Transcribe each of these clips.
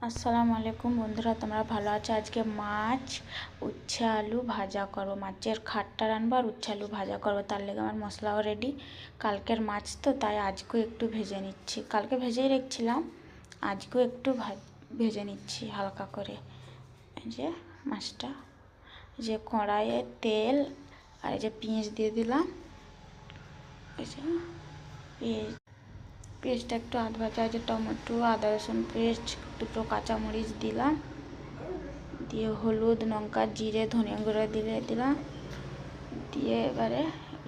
আসসালামু আলাইকুম বন্ধুরা, তোমরা ভালো আছো? আজকে মাছ উচ্ছে আলু ভাজা করবো। মাছের খাটটা রানবো আর উচ্ছে আলু ভাজা করবো। তার লেগে আমার মশলাও রেডি। কালকের মাছ তো, তাই আজকেও একটু ভেজে নিচ্ছি। কালকে ভেজেই রেখেছিলাম, আজকেও একটু ভেজে নিচ্ছি হালকা করে। এই যে মাছটা, যে কড়াইয়ে তেল আর এই যে পেঁয়াজ দিয়ে দিলাম। এই যে পেস্টটা একটু আধ ভাজা, যে টমেটো আদা রসুন পেস্ট, দুটো কাঁচামরিচ দিলাম, দিয়ে হলুদ লঙ্কা জিরে ধনিয়া গুঁড়ো দিলাম, দিয়ে এবারে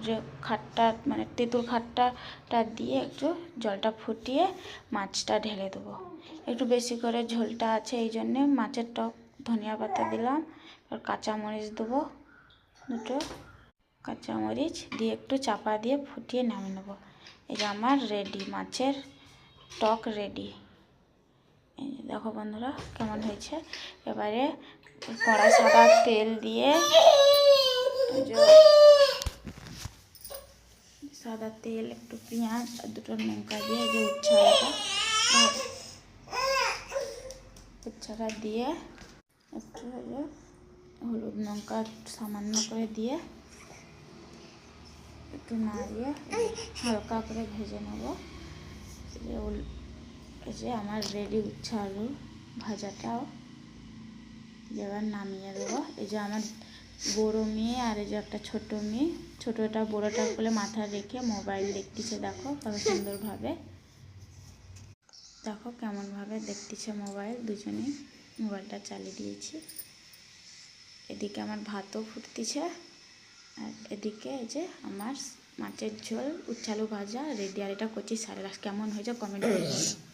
যে খাট্টা মানে তেঁতুল খাট্টাটা দিয়ে একটু জলটা ফুটিয়ে মাছটা ঢেলে দেবো। একটু বেশি করে ঝোলটা আছে, এই জন্যে মাছের টক ধনিয়া পাতা দিলাম। আর কাঁচামরিচ দেবো, দুটো কাঁচামরিচ দিয়ে একটু চাপা দিয়ে ফুটিয়ে নামিয়ে নেবো। এই যে আমার রেডি, মাছের টক রেডি। এই যে দেখো বন্ধুরা কেমন হয়েছে। এবারে কড়াই সাদা তেল দিয়ে, সাদা তেল একটু পেঁয়াজ আর দুটো লঙ্কা দিয়ে, যে উচ্ছাটা দিয়ে একটু হলুদ লঙ্কা সামান্য করে দিয়ে একটু নাড়িয়ে হালকা করে ভেজে নেব। এই যে আমার রেডি উচ্ছে আলু ভাজাটাও এবার নামিয়ে দেবো। এই যে আমার বড়ো মেয়ে আর এই যে একটা ছোটো মেয়ে, ছোটোটা বড়োটার কোলে মাথা রেখে মোবাইল দেখতেছে। দেখো কত সুন্দরভাবে, দেখো কেমনভাবে দেখতেছে মোবাইল। দুজনেই মোবাইলটা চালিয়ে দিয়েছি। এদিকে আমার ভাতও ফুটতেছে, আর এদিকে এই যে আমার মাছের ঝোল উচ্ছে আলু ভাজা রেডি। আর এটা কচি সারেলাস। কেমন হয়েছে কমেন্ট করে বলো।